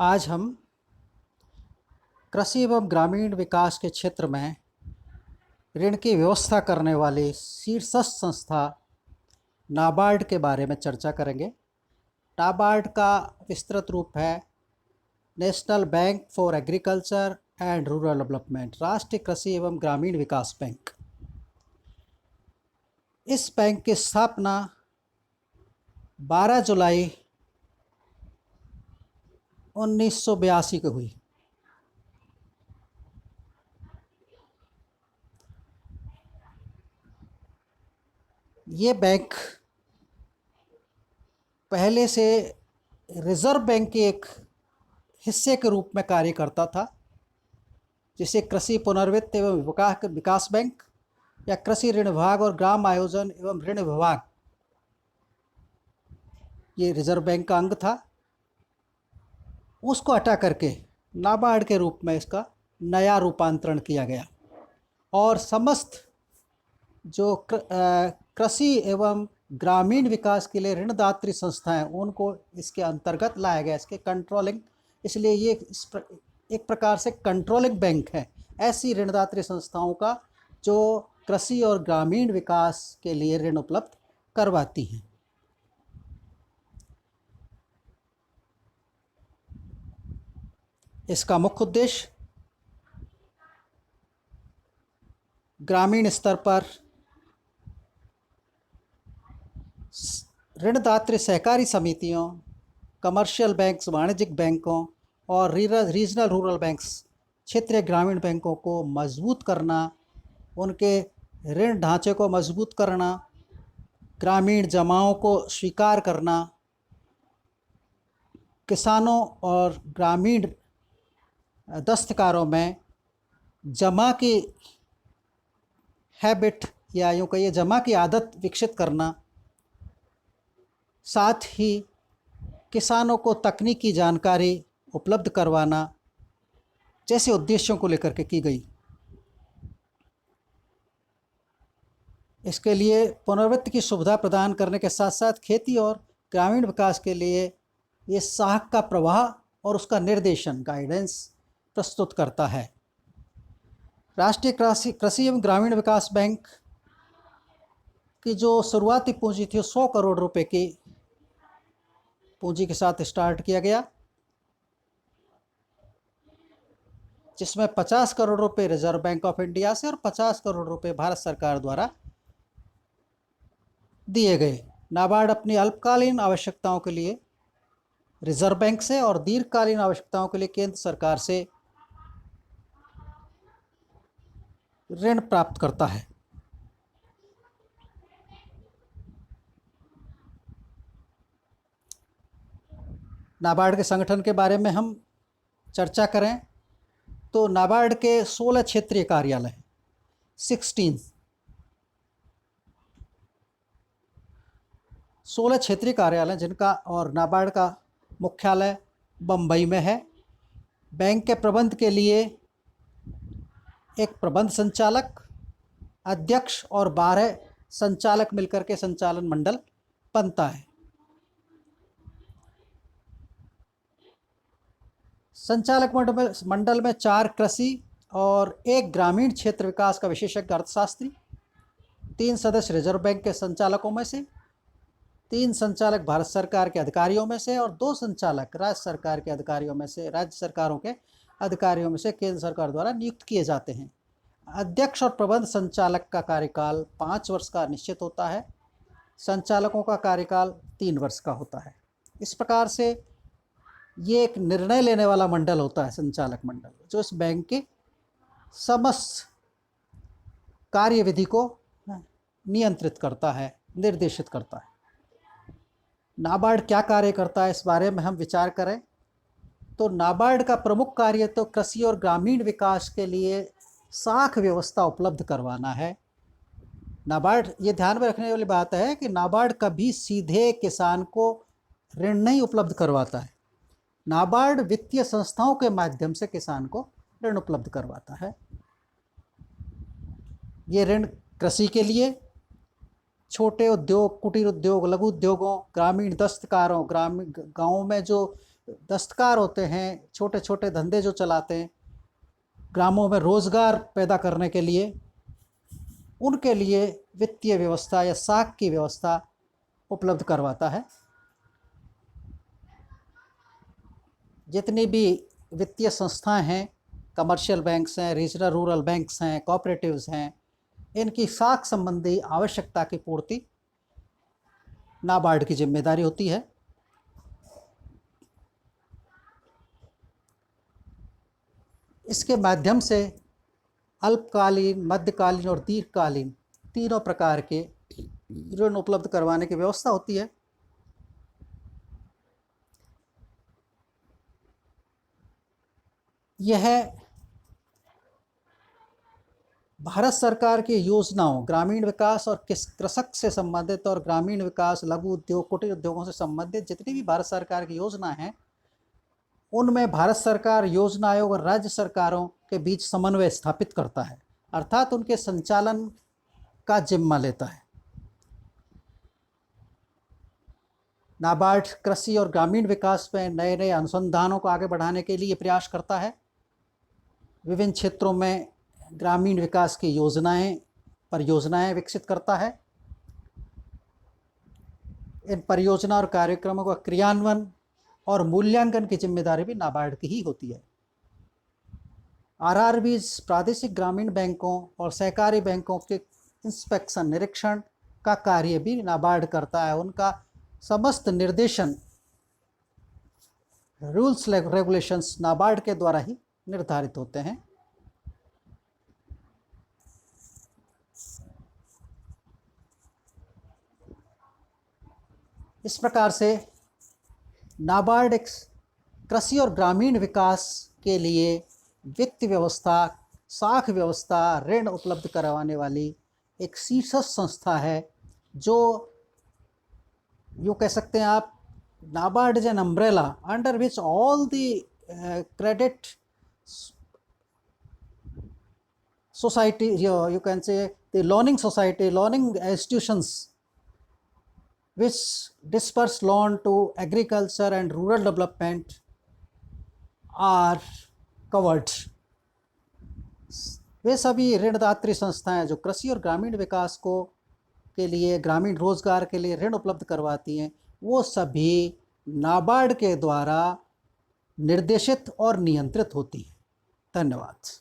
आज हम कृषि एवं ग्रामीण विकास के क्षेत्र में ऋण की व्यवस्था करने वाली शीर्षस्थ संस्था नाबार्ड के बारे में चर्चा करेंगे। नाबार्ड का विस्तृत रूप है national bank for agriculture and rural development, राष्ट्रीय कृषि एवं ग्रामीण विकास बैंक। इस बैंक की स्थापना 12 जुलाई 1982 को हुई। ये बैंक पहले से रिजर्व बैंक के एक हिस्से के रूप में कार्य करता था, जिसे कृषि पुनर्वित्त एवं विकास बैंक या कृषि ऋण विभाग और ग्राम आयोजन एवं ऋण विभाग, ये रिजर्व बैंक का अंग था। उसको हटा करके नाबार्ड के रूप में इसका नया रूपांतरण किया गया और समस्त जो कृषि एवं ग्रामीण विकास के लिए ऋणदात्री संस्थाएं उनको इसके अंतर्गत लाया गया, इसके कंट्रोलिंग। इसलिए ये एक प्रकार से कंट्रोलिंग बैंक है ऐसी ऋणदात्री संस्थाओं का जो कृषि और ग्रामीण विकास के लिए ऋण उपलब्ध करवाती हैं। इसका मुख्य उद्देश्य ग्रामीण स्तर पर ऋणदात्री सहकारी समितियों, कमर्शियल बैंक्स, वाणिज्यिक बैंकों और रीजनल रूरल बैंक्स, क्षेत्रीय ग्रामीण बैंकों को मजबूत करना, उनके ऋण ढांचे को मजबूत करना, ग्रामीण जमाओं को स्वीकार करना, किसानों और ग्रामीण दस्तकारों में जमा की हैबिट या यूँ कहिए जमा की आदत विकसित करना, साथ ही किसानों को तकनीकी जानकारी उपलब्ध करवाना जैसे उद्देश्यों को लेकर के की गई। इसके लिए पुनर्वित्त की सुविधा प्रदान करने के साथ साथ खेती और ग्रामीण विकास के लिए ये सहायक का प्रवाह और उसका निर्देशन, गाइडेंस प्रस्तुत करता है। राष्ट्रीय कृषि एवं ग्रामीण विकास बैंक की जो शुरुआती पूंजी थी 100 करोड़ रुपए की पूंजी के साथ स्टार्ट किया गया, जिसमें 50 करोड़ रुपए रिजर्व बैंक ऑफ इंडिया से और 50 करोड़ रुपए भारत सरकार द्वारा दिए गए। नाबार्ड अपनी अल्पकालीन आवश्यकताओं के लिए रिजर्व बैंक से और दीर्घकालीन आवश्यकताओं के लिए केंद्र सरकार से ऋण प्राप्त करता है। नाबार्ड के संगठन के बारे में हम चर्चा करें तो नाबार्ड के 16 क्षेत्रीय कार्यालय 16 क्षेत्रीय कार्यालय जिनका और नाबार्ड का मुख्यालय बम्बई में है। बैंक के प्रबंध के लिए एक प्रबंध संचालक, अध्यक्ष और 12 संचालक मिलकर के संचालन मंडल बनता है। संचालक मंडल में 4 कृषि और 1 ग्रामीण क्षेत्र विकास का विशेषज्ञ अर्थशास्त्री, 3 सदस्य रिजर्व बैंक के संचालकों में से, 3 संचालक भारत सरकार के अधिकारियों में से और 2 संचालक राज्य सरकार के अधिकारियों में से, राज्य सरकारों के अधिकारियों में से केंद्र सरकार द्वारा नियुक्त किए जाते हैं। अध्यक्ष और प्रबंध संचालक का कार्यकाल 5 वर्ष का निश्चित होता है। संचालकों का कार्यकाल 3 वर्ष का होता है। इस प्रकार से ये एक निर्णय लेने वाला मंडल होता है, संचालक मंडल, जो इस बैंक के समस्त कार्यविधि को नियंत्रित करता है, निर्देशित करता है। नाबार्ड क्या कार्य करता है, इस बारे में हम विचार करें तो नाबार्ड का प्रमुख कार्य तो कृषि और ग्रामीण विकास के लिए साख व्यवस्था उपलब्ध करवाना है। नाबार्ड, ये ध्यान में रखने वाली बात है कि नाबार्ड कभी सीधे किसान को ऋण नहीं उपलब्ध करवाता है। नाबार्ड वित्तीय संस्थाओं के माध्यम से किसान को ऋण उपलब्ध करवाता है। ये ऋण कृषि के लिए, छोटे उद्योग, कुटीर उद्योग, लघु उद्योगों, ग्रामीण दस्तकारों, ग्रामीण गाँवों में जो दस्तकार होते हैं, छोटे छोटे धंधे जो चलाते हैं ग्रामों में रोज़गार पैदा करने के लिए, उनके लिए वित्तीय व्यवस्था या साख की व्यवस्था उपलब्ध करवाता है। जितनी भी वित्तीय संस्थाएं हैं, कमर्शियल बैंक्स हैं, रीजनल रूरल बैंक्स हैं, कोऑपरेटिव्स हैं, इनकी साख संबंधी आवश्यकता की पूर्ति नाबार्ड की जिम्मेदारी होती है। इसके माध्यम से अल्पकालीन, मध्यकालीन और दीर्घकालीन तीनों प्रकार के ऋण उपलब्ध करवाने की व्यवस्था होती है। यह भारत सरकार की योजनाओं, ग्रामीण विकास और कृषक से संबंधित और ग्रामीण विकास, लघु उद्योग, कुटीर उद्योगों से संबंधित जितनी भी भारत सरकार की योजना हैं, उनमें भारत सरकार योजना आयोग और राज्य सरकारों के बीच समन्वय स्थापित करता है, अर्थात उनके संचालन का जिम्मा लेता है। नाबार्ड कृषि और ग्रामीण विकास में नए नए अनुसंधानों को आगे बढ़ाने के लिए प्रयास करता है। विभिन्न क्षेत्रों में ग्रामीण विकास की परियोजनाएं विकसित करता है। इन परियोजना और कार्यक्रमों का क्रियान्वयन और मूल्यांकन की जिम्मेदारी भी नाबार्ड की ही होती है। आरआरबी प्रादेशिक ग्रामीण बैंकों और सहकारी बैंकों के इंस्पेक्शन, निरीक्षण का कार्य भी नाबार्ड करता है। उनका समस्त निर्देशन, रूल्स रेगुलेशंस नाबार्ड के द्वारा ही निर्धारित होते हैं। इस प्रकार से नाबार्ड एक कृषि और ग्रामीण विकास के लिए वित्त व्यवस्था, साख व्यवस्था, ऋण उपलब्ध करवाने वाली एक शीर्षस्थ संस्था है, जो यूँ कह सकते हैं आप, NABARD is an umbrella under which all the credit society, you can say the loaning society, loaning institutions which disperse loan to agriculture and rural development are covered. वे सभी ऋणदात्री संस्थाएं जो कृषि और ग्रामीण विकास के लिए, ग्रामीण रोजगार के लिए ऋण उपलब्ध करवाती हैं, वो सभी नाबार्ड के द्वारा निर्देशित और नियंत्रित होती है। धन्यवाद।